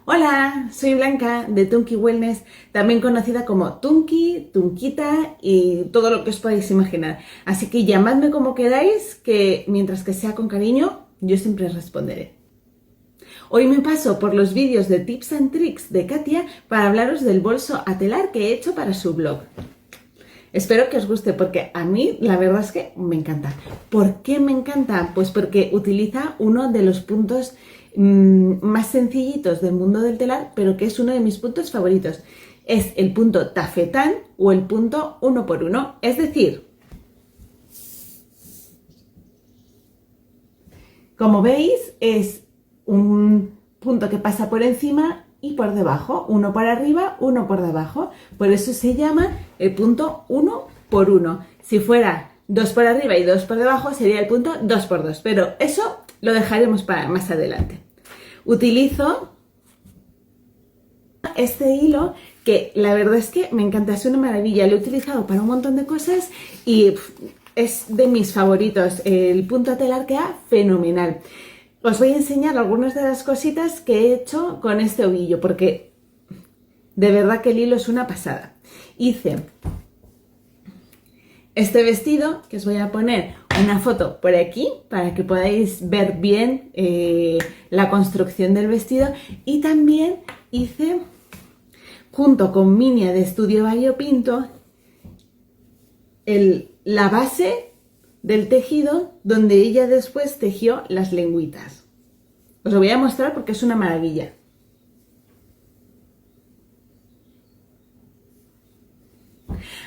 Hola, soy Blanca de Tunki Wellness, también conocida como Tunki, Tunkita y todo lo que os podáis imaginar. Así que llamadme como queráis, que mientras que sea con cariño, yo siempre responderé. Hoy me paso por los vídeos de Tips and Tricks de Katia para hablaros del bolso a telar que he hecho para su blog. Espero que os guste porque a mí la verdad es que me encanta. ¿Por qué me encanta? Pues porque utiliza uno de los puntos más sencillitos del mundo del telar, pero que es uno de mis puntos favoritos. Es el punto tafetán o el punto 1x1. Es decir, como veis, es un punto que pasa por encima y por debajo, uno por arriba, uno por debajo. Por eso se llama el punto 1x1. Si fuera 2 por arriba y 2 por debajo, sería el punto 2x2. Pero eso lo dejaremos para más adelante. Utilizo este hilo que la verdad es que me encanta, es una maravilla. Lo he utilizado para un montón de cosas y es de mis favoritos. El punto a telar queda fenomenal. Os voy a enseñar algunas de las cositas que he hecho con este ovillo, porque de verdad que el hilo es una pasada. Hice este vestido, que os voy a poner una foto por aquí para que podáis ver bien la construcción del vestido. Y también hice, junto con Minia de Estudio Variopinto, la base del tejido donde ella después tejió las lengüitas. Os lo voy a mostrar porque es una maravilla.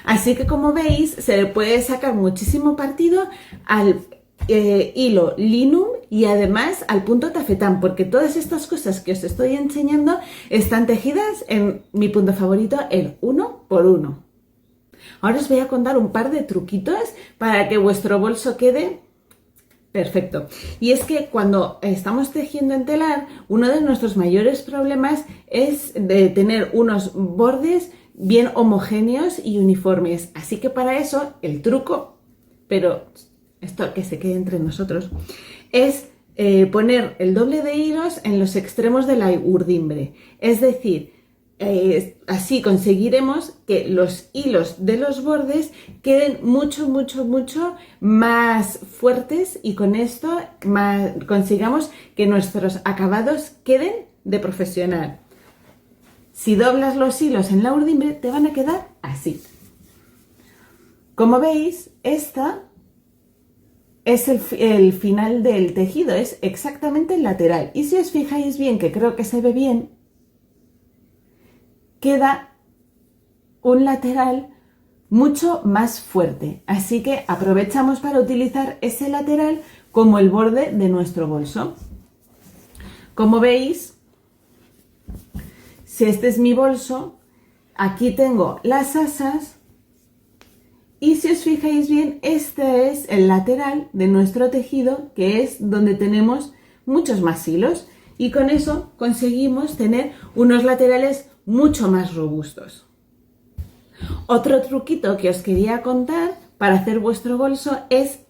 Así que, como veis, se le puede sacar muchísimo partido al hilo linum y además al punto tafetán, porque todas estas cosas que os estoy enseñando están tejidas en mi punto favorito, el 1x1. Ahora os voy a contar un par de truquitos para que vuestro bolso quede perfecto. Y es que cuando estamos tejiendo en telar, uno de nuestros mayores problemas es de tener unos bordes bien homogéneos y uniformes. Así que para eso el truco, pero esto que se quede entre nosotros, es poner el doble de hilos en los extremos de la urdimbre. Es decir, así conseguiremos que los hilos de los bordes queden mucho más fuertes y con esto consigamos que nuestros acabados queden de profesional. Si doblas los hilos en la urdimbre te van a quedar así. Como veis, esta es el final del tejido, es exactamente el lateral. Y si os fijáis bien, que creo que se ve bien, queda un lateral mucho más fuerte. Así que aprovechamos para utilizar ese lateral como el borde de nuestro bolso. Como veis, si este es mi bolso, aquí tengo las asas y si os fijáis bien, este es el lateral de nuestro tejido, que es donde tenemos muchos más hilos, y con eso conseguimos tener unos laterales mucho más robustos. Otro truquito que os quería contar para hacer vuestro bolso es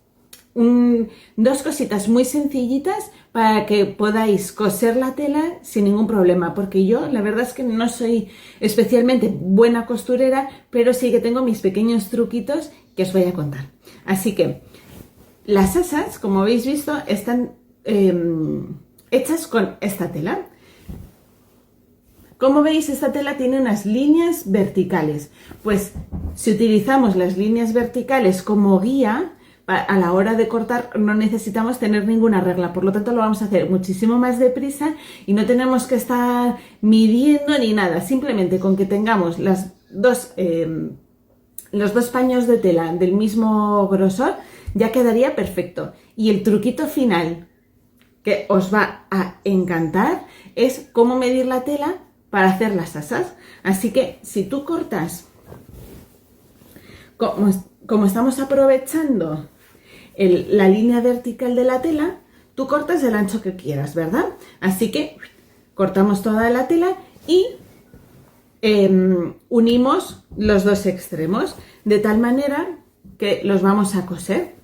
dos cositas muy sencillitas para que podáis coser la tela sin ningún problema, porque yo la verdad es que no soy especialmente buena costurera, pero sí que tengo mis pequeños truquitos que os voy a contar. Así que las asas, como habéis visto, están hechas con esta tela. Como veis, esta tela tiene unas líneas verticales. Pues si utilizamos las líneas verticales como guía, a la hora de cortar no necesitamos tener ninguna regla, por lo tanto lo vamos a hacer muchísimo más deprisa y no tenemos que estar midiendo ni nada. Simplemente con que tengamos los dos paños de tela del mismo grosor ya quedaría perfecto. Y el truquito final que os va a encantar es cómo medir la tela para hacer las asas. Así que si tú cortas, como estamos aprovechando la línea vertical de la tela, tú cortas el ancho que quieras, ¿verdad? Así que cortamos toda la tela y unimos los dos extremos de tal manera que los vamos a coser.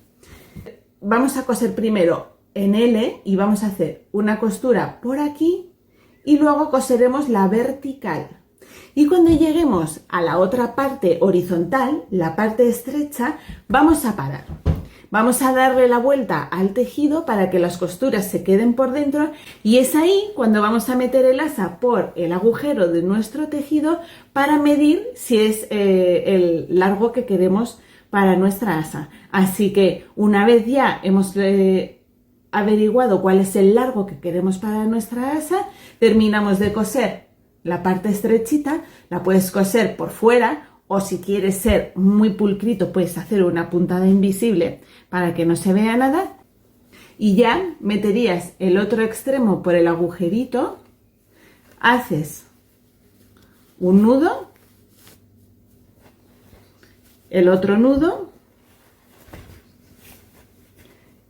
Vamos a coser primero en L y vamos a hacer una costura por aquí y luego coseremos la vertical. Y cuando lleguemos a la otra parte horizontal, la parte estrecha, vamos a parar. Vamos a darle la vuelta al tejido para que las costuras se queden por dentro y es ahí cuando vamos a meter el asa por el agujero de nuestro tejido para medir si es el largo que queremos para nuestra asa. Así que una vez ya hemos averiguado cuál es el largo que queremos para nuestra asa, terminamos de coser la parte estrechita, la puedes coser por fuera o si quieres ser muy pulcrito puedes hacer una puntada invisible para que no se vea nada y ya meterías el otro extremo por el agujerito, haces un nudo, el otro nudo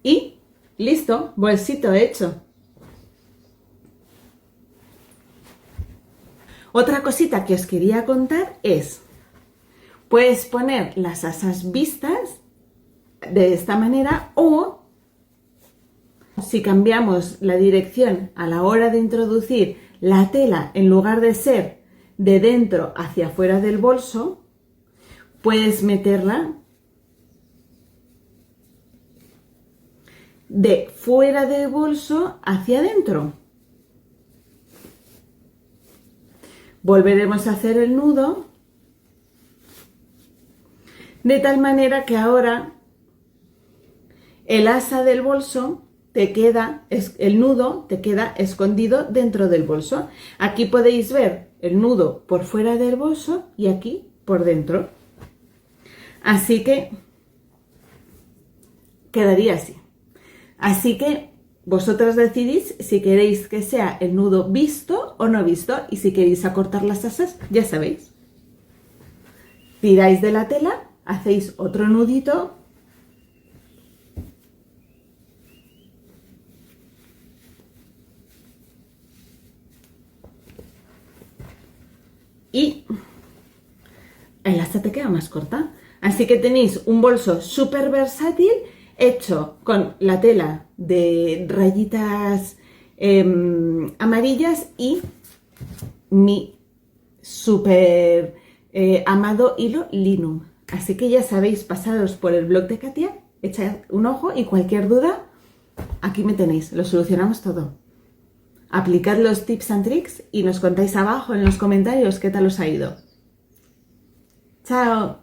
y listo, bolsito hecho. Otra cosita que os quería contar es, puedes poner las asas vistas de esta manera o si cambiamos la dirección a la hora de introducir la tela en lugar de ser de dentro hacia afuera del bolso, puedes meterla de fuera del bolso hacia adentro. Volveremos a hacer el nudo de tal manera que ahora el asa del bolso te queda, el nudo te queda escondido dentro del bolso. Aquí podéis ver el nudo por fuera del bolso y aquí por dentro. Así que quedaría así. Así que vosotras decidís si queréis que sea el nudo visto o no visto y si queréis acortar las asas, ya sabéis. Tiráis de la tela, hacéis otro nudito y el asa te queda más corta. Así que tenéis un bolso súper versátil hecho con la tela de rayitas amarillas y mi súper amado hilo Linum. Así que ya sabéis, pasaros por el blog de Katia, echad un ojo y cualquier duda, aquí me tenéis, lo solucionamos todo. Aplicad los tips and tricks y nos contáis abajo en los comentarios qué tal os ha ido. ¡Chao!